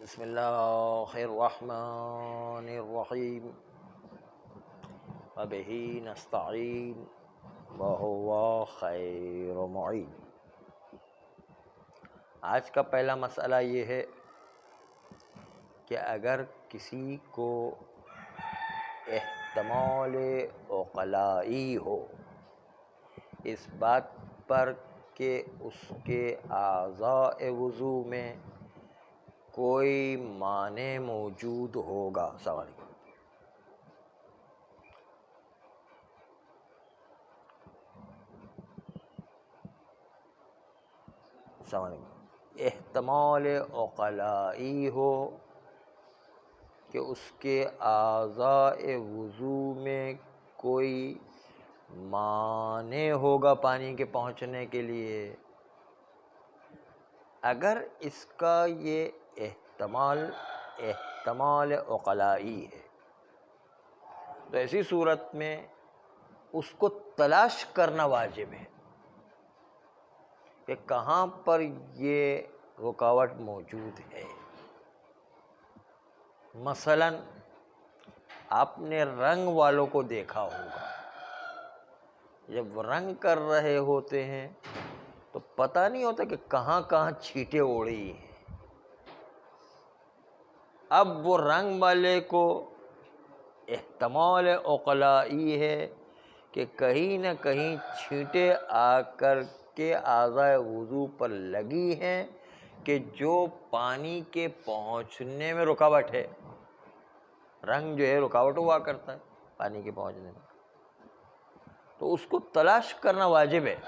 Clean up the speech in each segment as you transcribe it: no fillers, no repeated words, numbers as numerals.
بسم اللہ الرحمن الرحیم وبہ نستعین وہو خیر معین۔ آج کا پہلا مسئلہ یہ ہے کہ اگر کسی کو احتمال عقلائی ہو اس بات پر کہ اس کے اعضاء وضو میں کوئی مانع موجود ہوگا، احتمال عقلائی ہو کہ اس کے اعضاء وضو میں کوئی مانع ہوگا پانی کے پہنچنے کے لیے، اگر اس کا یہ احتمال عقلائی ہے تو ایسی صورت میں اس کو تلاش کرنا واجب ہے کہ کہاں پر یہ رکاوٹ موجود ہے۔ مثلا آپ نے رنگ والوں کو دیکھا ہوگا، جب رنگ کر رہے ہوتے ہیں تو پتہ نہیں ہوتا کہ کہاں کہاں چھینٹیں اڑی ہیں۔ اب وہ رنگ والے کو احتمال عقلائی ہے کہ کہیں نہ کہیں چھینٹیں آ کر کے اعضاء وضو پر لگی ہیں کہ جو پانی کے پہنچنے میں رکاوٹ ہے۔ رنگ جو ہے رکاوٹ ہوا کرتا ہے پانی کے پہنچنے میں، تو اس کو تلاش کرنا واجب ہے۔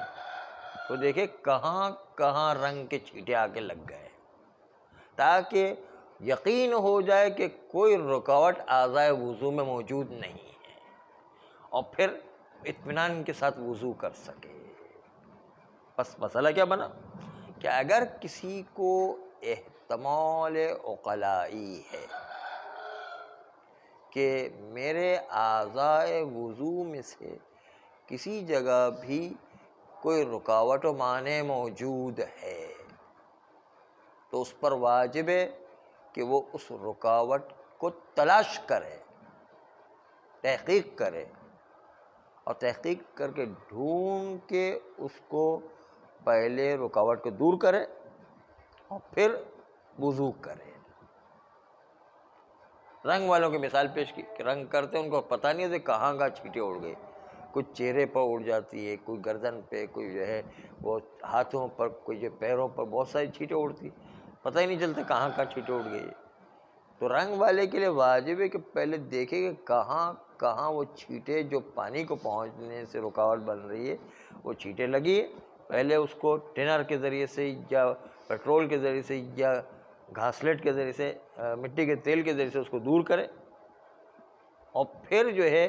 تو دیکھیں کہاں کہاں رنگ کے چھینٹے آ کے لگ گئے تاکہ یقین ہو جائے کہ کوئی رکاوٹ اعضاء وضو میں موجود نہیں ہے اور پھر اطمینان کے ساتھ وضو کر سکے۔ بس مسئلہ کیا بنا کہ اگر کسی کو احتمال عقلائی ہے کہ میرے اعضاء وضو میں سے کسی جگہ بھی کوئی رکاوٹ و مانع موجود ہے تو اس پر واجب ہے کہ وہ اس رکاوٹ کو تلاش کرے، تحقیق کرے، اور تحقیق کر کے ڈھونڈ کے اس کو پہلے رکاوٹ کو دور کرے اور پھر وضو کرے۔ رنگ والوں کی مثال پیش کی کہ رنگ کرتے ان کو پتہ نہیں ہوتا کہاں کہاں چھینٹیں اڑ گئی، کوئی چہرے پر اڑ جاتی ہے، کوئی گردن پہ، کوئی جو ہے وہ ہاتھوں پر، کوئی جو پیروں پر، بہت ساری چھینٹیں اڑتی، پتہ ہی نہیں چلتا کہاں کہاں چھینٹیں اڑ گئی۔ تو رنگ والے کے لیے واجب ہے کہ پہلے دیکھے کہ کہاں کہاں وہ چھینٹیں جو پانی کو پہنچنے سے رکاوٹ بن رہی ہے وہ چھینٹیں لگی ہے، پہلے اس کو ٹنر کے ذریعے سے یا پیٹرول کے ذریعے سے یا گھاسلیٹ کے ذریعے سے، مٹی کے تیل کے ذریعے سے اس کو دور کرے، اور پھر جو ہے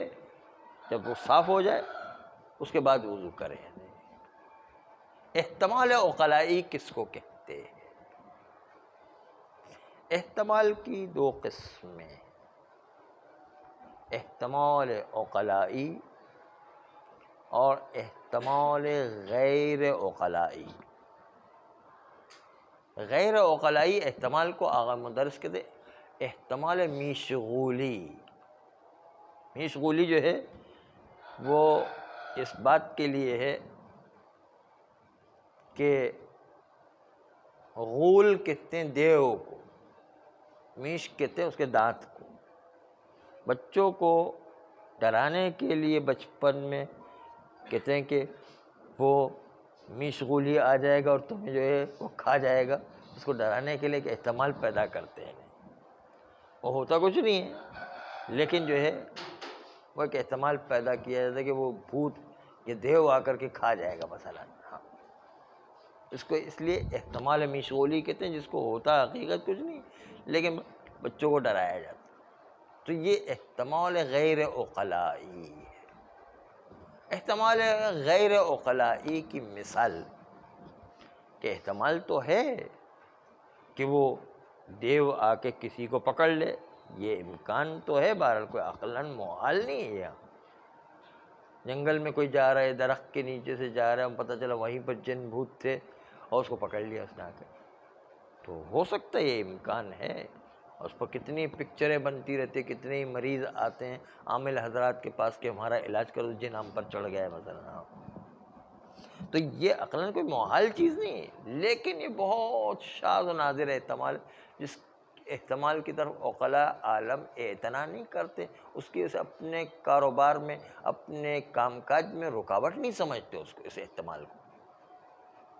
جب وہ صاف ہو جائے اس کے بعد وضو کرے۔ احتمال عقلائی کس کو کہتے ہیں؟ احتمال کی دو قسمیں، احتمال عقلائی اور احتمال غیر عقلائی۔ غیر عقلائی احتمال کو آغا مدرس کہتے ہیں احتمال میشغولی۔ میشغولی جو ہے وہ اس بات کے لیے ہے کہ غول کہتے ہیں دیو کو، میش کہتے ہیں اس کے دانت کو۔ بچوں کو ڈرانے کے لیے بچپن میں کہتے ہیں کہ وہ میشغولی آ جائے گا اور تمہیں جو ہے وہ کھا جائے گا، اس کو ڈرانے کے لیے ایک احتمال پیدا کرتے ہیں۔ وہ ہوتا کچھ نہیں ہے لیکن جو ہے وہ ایک احتمال پیدا کیا جاتا ہے کہ وہ بھوت یا دیو آ کر کے کھا جائے گا مثلا۔ اس کو اس لیے احتمال میشغولی کہتے ہیں، جس کو ہوتا حقیقت کچھ نہیں لیکن بچوں کو ڈرایا جاتا۔ تو یہ احتمال غیر عقلائی ہے۔ احتمال غیر عقلائی کی مثال کہ احتمال تو ہے کہ وہ دیو آ کے کسی کو پکڑ لے، یہ امکان تو ہے، بہرحال کوئی عقلاً محال نہیں ہے۔ یہاں جنگل میں کوئی جا رہا ہے، درخت کے نیچے سے جا رہا ہے، پتہ چلا وہیں پر جن بھوت تھے اور اس کو پکڑ لیا اس نے آ کے، تو ہو سکتا ہے، یہ امکان ہے. اس پر کتنی پکچریں بنتی رہتی ہیں، کتنے ہی مریض آتے ہیں عامل حضرات کے پاس کہ ہمارا علاج کرو، جن ہم پر چڑھ گیا ہے مثلا. تو یہ عقلاً کوئی محال چیز نہیں ہے، لیکن یہ بہت شاذ و نادر احتمال، جس احتمال کی طرف عقلاء عالم اعتنا نہیں کرتے، اس کی اسے اپنے کاروبار میں، اپنے کام کاج میں رکاوٹ نہیں سمجھتے اس احتمال کو،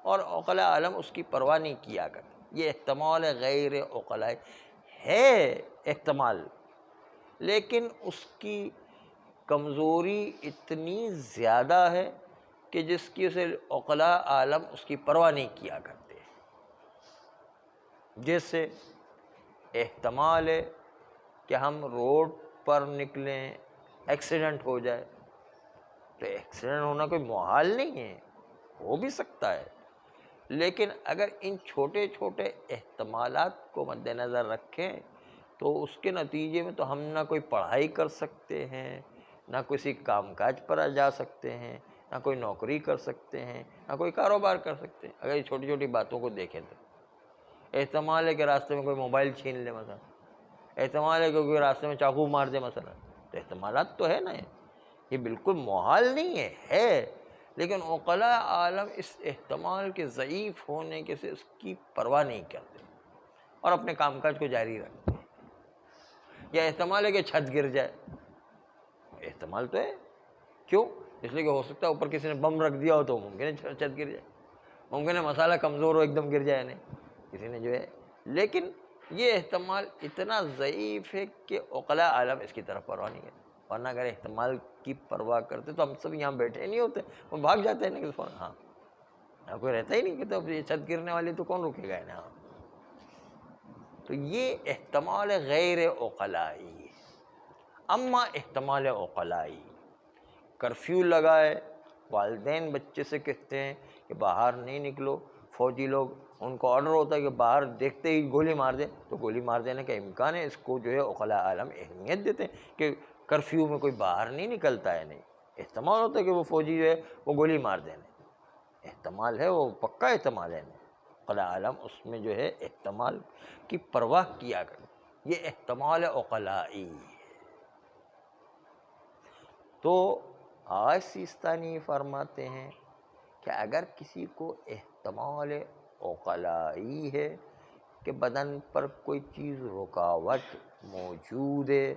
اور عقلاء عالم اس کی پرواہ نہیں کیا کرتے. یہ احتمال غیر عقلائی ہے احتمال، لیکن اس کی کمزوری اتنی زیادہ ہے کہ جس کی اسے عقلاء عالم اس کی پرواہ نہیں کیا کرتے. جیسے احتمال ہے کہ ہم روڈ پر نکلیں، ایکسیڈنٹ ہو جائے، تو ایکسیڈنٹ ہونا کوئی محال نہیں ہے، ہو بھی سکتا ہے. لیکن اگر ان چھوٹے چھوٹے احتمالات کو مد نظر رکھیں تو اس کے نتیجے میں تو ہم نہ کوئی پڑھائی کر سکتے ہیں، نہ کسی کام کاج پر جا سکتے ہیں، نہ کوئی نوکری کر سکتے ہیں، نہ کوئی کاروبار کر سکتے ہیں. اگر یہ چھوٹی چھوٹی باتوں کو دیکھیں تو احتمال ہے کہ راستے میں کوئی موبائل چھین لے مثلا، احتمال ہے کہ کوئی راستے میں چاقو مار دے مثلا. تو احتمالات تو ہے نا، یہ بالکل محال نہیں ہے. لیکن عقلاء عالم اس احتمال کے ضعیف ہونے کے سے اس کی پرواہ نہیں کرتے اور اپنے کام کاج کو جاری رکھتے ہیں. یا احتمال ہے کہ چھت گر جائے، احتمال تو ہے. کیوں؟ اس لیے کہ ہو سکتا ہے اوپر کسی نے بم رکھ دیا ہو تو ممکن ہے چھت گر جائے، ممکن ہے مسالہ کمزور ہو ایک دم گر جائے، نہیں کسی نے جو ہے. لیکن یہ احتمال اتنا ضعیف ہے کہ عقلاء عالم اس کی طرف پرواہ نہیں کرتے. ورنہ اگر احتمال کی پرواہ کرتے تو ہم سب یہاں بیٹھے نہیں ہوتے، وہ بھاگ جاتے ہیں. ہاں کوئی رہتا ہی نہیں کہ تو یہ چھت گرنے والی تو کون رکے گا نا. تو یہ احتمال غیر عقلائی ہے. اما احتمال عقلائی، کرفیو لگائے، والدین بچے سے کہتے ہیں کہ باہر نہیں نکلو، فوجی لوگ ان کو آرڈر ہوتا ہے کہ باہر دیکھتے ہی گولی مار دیں، تو گولی مار دینے کا امکان ہے. اس کو جو ہے عقلاء عالم اہمیت دیتے ہیں کہ کرفیو میں کوئی باہر نہیں نکلتا ہے. نہیں، احتمال ہوتا ہے کہ وہ فوجی جو ہے وہ گولی مار دینے، احتمال ہے، وہ پکا احتمال ہے. عقلاء عالم اس میں جو ہے احتمال کی پرواہ کیا کرے. یہ احتمال عقلائی. تو آج سیستانی فرماتے ہیں کہ اگر کسی کو احتمال عقلائی ہے کہ بدن پر کوئی چیز رکاوٹ موجود ہے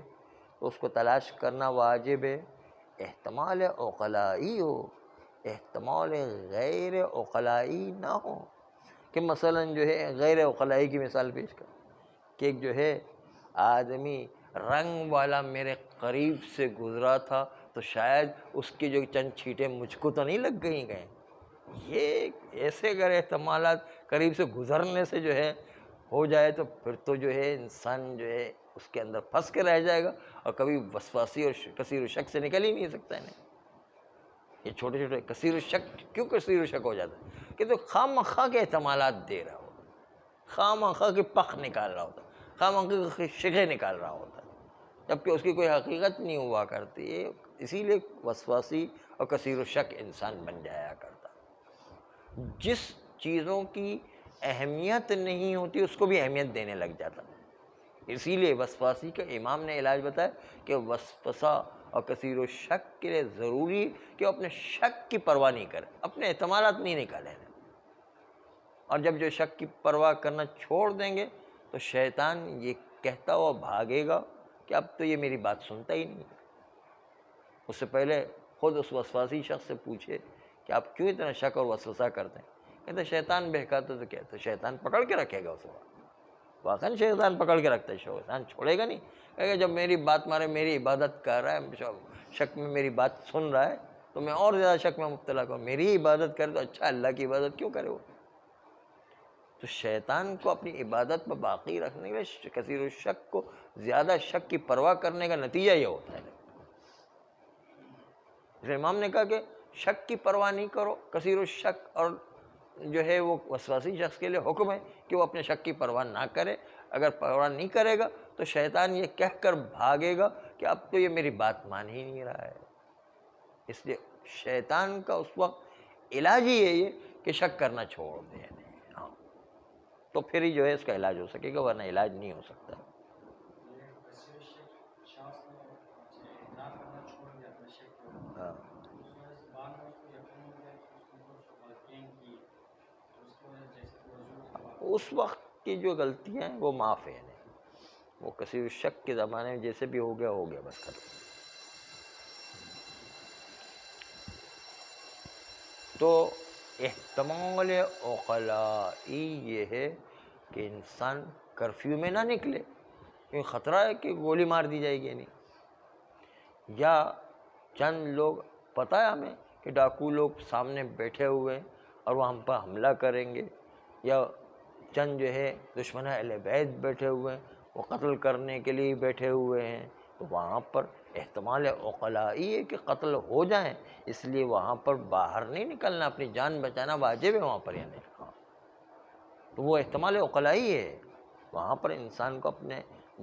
تو اس کو تلاش کرنا واجب ہے. احتمال عقلائی ہو، احتمال غیر عقلائی نہ ہو. کہ مثلا جو ہے غیر عقلائی کی مثال پیش کر کہ ایک جو ہے آدمی رنگ والا میرے قریب سے گزرا تھا تو شاید اس کی جو چند چھینٹیں مجھ کو تو نہیں لگ گئیں. یہ ایسے اگر احتمالات قریب سے گزرنے سے جو ہے ہو جائے تو پھر تو جو ہے انسان جو ہے اس کے اندر پھنس کے رہ جائے گا اور کبھی وسواسی اور کثیر الشک سے نکل ہی نہیں سکتا ہے. نہیں، یہ چھوٹے چھوٹے کثیر الشک کیوں کثیر الشک ہو جاتا ہے کہ تو خواہ مخواہ کے احتمالات دے رہا ہوتا، خواہ مخواہ کی پخ نکال رہا ہوتا، خواہ مخواہ کی شگے نکال رہا ہوتا، جبکہ اس کی کوئی حقیقت نہیں ہوا کرتی ہے. اسی لیے وسواسی اور کثیر الشک انسان بن جایا کرتا. جس چیزوں کی اہمیت نہیں ہوتی اس کو بھی اہمیت دینے لگ جاتا. اسی لیے وسواسی کا امام نے علاج بتایا کہ وسوسہ اور کثیر الشک کے لیے ضروری کہ وہ اپنے شک کی پرواہ نہیں کرے، اپنے احتمالات نہیں نکالیں. اور جب جو شک کی پرواہ کرنا چھوڑ دیں گے تو شیطان یہ کہتا ہوا بھاگے گا کہ اب تو یہ میری بات سنتا ہی نہیں. اس سے پہلے خود اس وسواسی شخص سے پوچھے کہ آپ کیوں اتنا شک اور وسوسہ کرتے ہیں؟ کہتے شیطان بہکاتا تو کیا، تو شیطان پکڑ کے رکھے گا اس وقت. واقعاً شیطان پکڑ کے رکھتا ہے، شیطان چھوڑے گا نہیں. کہے گا جب میری بات مارے، میری عبادت کر رہا ہے، شک میں میری بات سن رہا ہے تو میں اور زیادہ شک میں مبتلا کروں. میری عبادت کرے تو اچھا، اللہ کی عبادت کیوں کرے وہ؟ تو شیطان کو اپنی عبادت پر باقی رکھنے کے لیے کثیر الشک کو زیادہ شک کی پرواہ کرنے کا نتیجہ یہ ہوتا ہے. امام نے کہا کہ شک کی پرواہ نہیں کرو، کثیر الشک، اور جو ہے وہ وسواسی شخص کے لیے حکم ہے کہ وہ اپنے شک کی پرواہ نہ کرے. اگر پرواہ نہیں کرے گا تو شیطان یہ کہہ کر بھاگے گا کہ اب تو یہ میری بات مان ہی نہیں رہا ہے. اس لیے شیطان کا اس وقت علاج ہی ہے یہ کہ شک کرنا چھوڑ دیں. تو پھر ہی جو ہے اس کا علاج ہو سکے گا، ورنہ علاج نہیں ہو سکتا۔ ہاں، اس وقت کی جو غلطیاں ہیں وہ معاف ہیں، وہ کثیر شک کے زمانے میں جیسے بھی ہو گیا بس ختم۔ تو احتمال عقلائی یہ ہے کہ انسان کرفیو میں نہ نکلے، کیونکہ خطرہ ہے کہ گولی مار دی جائے گی، نہیں، یا چند لوگ، پتہ ہے ہمیں کہ ڈاکو لوگ سامنے بیٹھے ہوئے ہیں اور وہ ہم پر حملہ کریں گے، یا چند جو ہے دشمن اہل بیت بیٹھے ہوئے ہیں، وہ قتل کرنے کے لیے بیٹھے ہوئے ہیں، تو وہاں پر احتمال عقلائی ہے کہ قتل ہو جائیں، اس لیے وہاں پر باہر نہیں نکلنا، اپنی جان بچانا واجب ہے وہاں پر، یعنی ہاں، تو وہ احتمال عقلائی ہے، وہاں پر انسان کو اپنے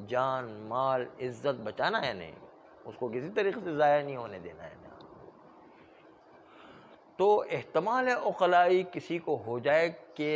جان مال عزت بچانا ہے، نہیں، اس کو کسی طریقے سے ضائع نہیں ہونے دینا ہے۔ تو احتمال عقلائی کسی کو ہو جائے کہ